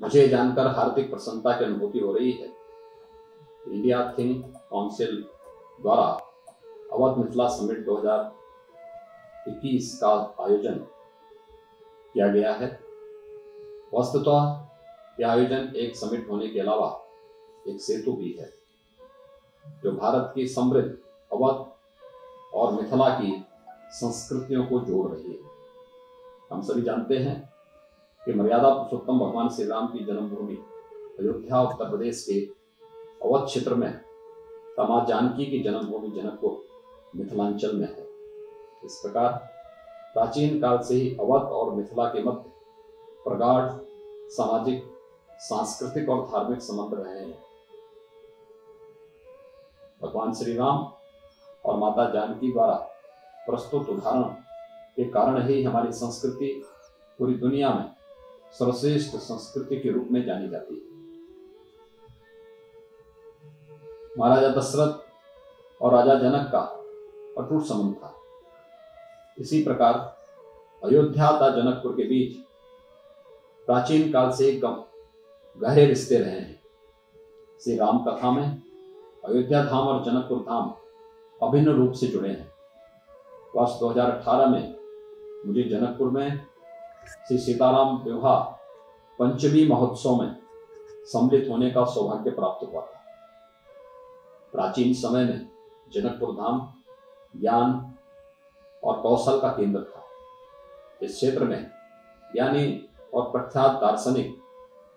मुझे जानकर हार्दिक प्रसन्नता की अनुभूति हो रही है। इंडिया थिंक काउंसिल द्वारा अवध मिथिला समिट 2021 का आयोजन किया गया है। वस्तुतः यह आयोजन एक समिट होने के अलावा एक सेतु भी है, जो भारत की समृद्ध अवध और मिथिला की संस्कृतियों को जोड़ रही है। हम सभी जानते हैं कि मर्यादा पुरुषोत्तम भगवान श्री राम की जन्मभूमि अयोध्या उत्तर प्रदेश के अवध क्षेत्र में, माता जानकी की जन्मभूमि जनकपुर मिथिलांचल में है। इस प्रकार प्राचीन काल से ही अवध और मिथिला के मध्य प्रगाढ़ सामाजिक, सांस्कृतिक और धार्मिक संबंध रहे हैं। भगवान श्री राम और माता जानकी द्वारा प्रस्तुत उदाहरण के कारण ही हमारी संस्कृति पूरी दुनिया में सर्वश्रेष्ठ संस्कृति के रूप में जानी जाती है। महाराजा दशरथ और राजा जनक का अटूट संबंध था। इसी प्रकार अयोध्या तथा जनकपुर के बीच प्राचीन काल से गहरे रिश्ते रहे हैं। श्री राम कथा में अयोध्या धाम और जनकपुर धाम अभिन्न रूप से जुड़े हैं। वर्ष 2018 में मुझे जनकपुर में श्री सीताराम विवाह पंचमी महोत्सव में सम्मिलित होने का सौभाग्य प्राप्त हुआ था। प्राचीन समय में जनकपुर धाम ज्ञान और कौशल का केंद्र था। इस क्षेत्र में ज्ञानी और प्रख्यात दार्शनिक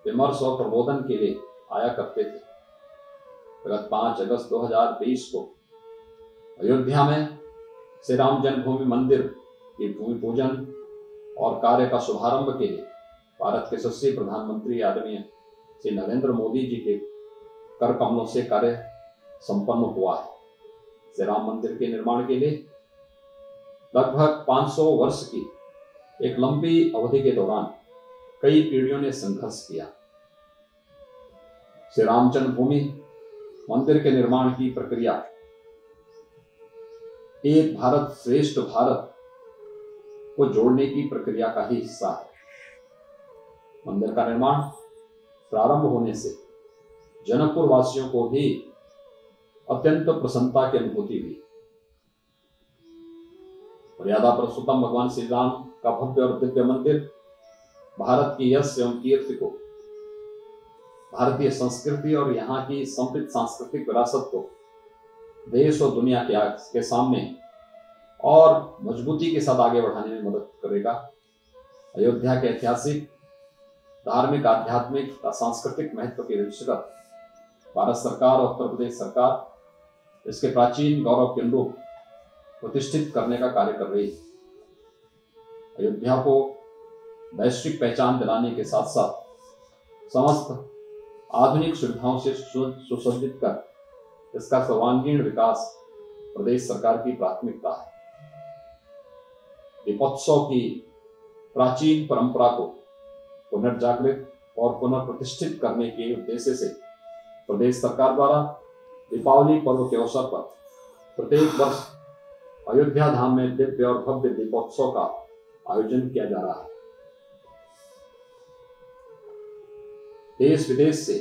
विमर्श और प्रबोधन के लिए आया करते थे। गत 5 अगस्त 2023 को अयोध्या में श्री राम जन्मभूमि मंदिर के भूमि पूजन और कार्य का शुभारंभ के लिए भारत के यशस्वी प्रधानमंत्री आदरणीय श्री नरेंद्र मोदी जी के कर कमलों से कार्य संपन्न हुआ है। श्री राम मंदिर के निर्माण के लिए लगभग 500 वर्ष की एक लंबी अवधि के दौरान कई पीढ़ियों ने संघर्ष किया। श्री राम जन्मभूमि मंदिर के निर्माण की प्रक्रिया एक भारत श्रेष्ठ भारत को जोड़ने की प्रक्रिया का ही हिस्सा है। मंदिर का निर्माण प्रारंभ होने से जनकपुर वासियों को भी अत्यंत प्रसन्नता की अनुभूति हुई। मर्यादा पुरुषोत्तम भगवान श्री राम का भव्य और दिव्य मंदिर भारत की यश एवं कीर्ति को, भारतीय संस्कृति और यहाँ की समृद्ध सांस्कृतिक विरासत को देश और दुनिया के सामने और मजबूती के साथ आगे बढ़ाने में मदद करेगा। अयोध्या के ऐतिहासिक, धार्मिक, आध्यात्मिक तथा सांस्कृतिक महत्व के दृष्टिगत भारत सरकार और उत्तर प्रदेश सरकार इसके प्राचीन गौरव के अनुरूप प्रतिष्ठित करने का कार्य कर रही है। अयोध्या को वैश्विक पहचान दिलाने के साथ साथ समस्त आधुनिक सुविधाओं से सुसज्जित कर इसका सर्वांगीण विकास प्रदेश सरकार की प्राथमिकता है। दीपोत्सव की प्राचीन परंपरा को पुनर्जागृत और पुनर्प्रतिष्ठित करने के उद्देश्य से प्रदेश सरकार द्वारा दीपावली पर्व के अवसर पर प्रत्येक वर्ष अयोध्या धाम में दिव्य और भव्य दीपोत्सव का आयोजन किया जा रहा है। देश विदेश से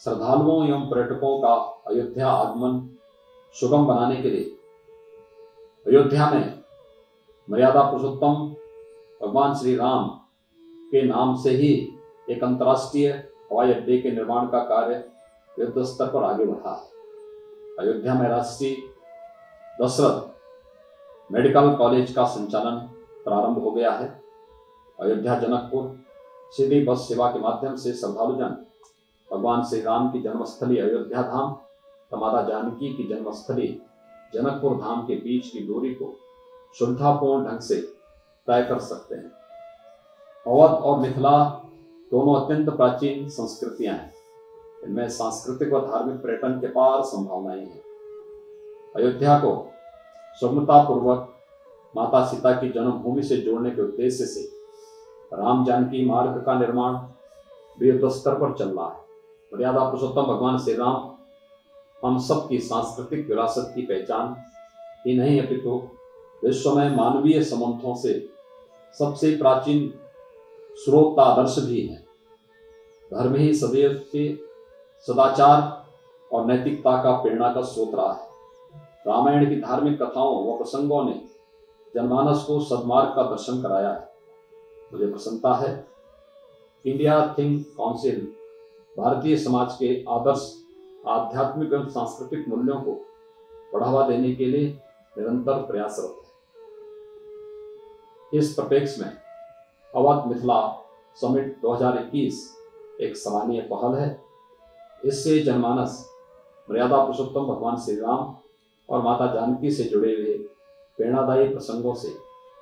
श्रद्धालुओं एवं पर्यटकों का अयोध्या आगमन सुगम बनाने के लिए अयोध्या में मर्यादा पुरुषोत्तम भगवान श्री राम के नाम से ही एक अंतर्राष्ट्रीय हवाई अड्डे के निर्माण का कार्य युद्ध स्तर पर आगे बढ़ा है। अयोध्या में राष्ट्रीय दशरथ मेडिकल कॉलेज का संचालन प्रारंभ हो गया है। अयोध्या जनकपुर सीधी बस सेवा के माध्यम से श्रद्धालुजन भगवान श्री राम की जन्मस्थली अयोध्या धाम, माता जानकी की जन्मस्थली जनकपुर धाम के बीच की दूरी को सुविधापूर्ण ढंग से तय कर सकते हैं। अवध और मिथिला दोनों अत्यंत प्राचीन संस्कृतियां हैं। इनमें सांस्कृतिक व धार्मिक पर्यटन के पार संभावनाएं हैं। अयोध्या को सुगमतापूर्वक माता सीता की जन्मभूमि से जोड़ने के उद्देश्य से राम जानकी मार्ग का निर्माण भी युद्ध स्तर पर चल रहा है। मर्यादा पुरुषोत्तम भगवान श्री राम हम सब की सांस्कृतिक विरासत की पहचान ही नहीं, अपितु विश्व में मानवीय संबंधों से सबसे प्राचीन स्रोत आदर्श भी है। धर्म ही सदैव से सदाचार और नैतिकता का प्रेरणा का स्रोत रहा है। रामायण की धार्मिक कथाओं व प्रसंगों ने जनमानस को सद्मार्ग का दर्शन कराया है। मुझे प्रसन्नता है India think council Bharatiya Samaj के आदर्श आध्यात्मिक एवं सांस्कृतिक मूल्यों को बढ़ावा देने के लिए निरंतर प्रयासरत है। इस परिप्रेक्ष्य में अवध मिथिला समिट 2021 एक सराहनीय पहल है। इससे जनमानस मर्यादा पुरुषोत्तम भगवान श्री राम और माता जानकी से जुड़े हुए प्रेरणादायी प्रसंगों से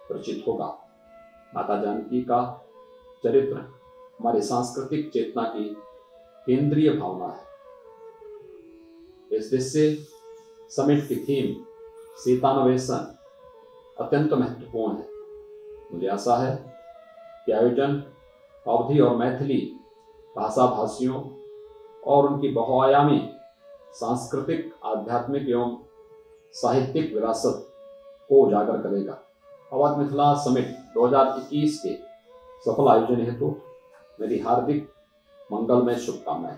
परिचित होगा। माता जानकी का चरित्र हमारी सांस्कृतिक चेतना की केंद्रीय भावना है। इस दृष्टि से समिट की थीम सीतान्वेषण अत्यंत महत्वपूर्ण है। मुझे आशा है कि आयोजन अवधी और मैथिली भाषा भाषियों और उनकी बहुआयामी सांस्कृतिक, आध्यात्मिक एवं साहित्यिक विरासत को उजागर करेगा। अवध मिथिला समिट 2021 के सफल आयोजन हेतु मेरी हार्दिक मंगलमय शुभकामनाएं।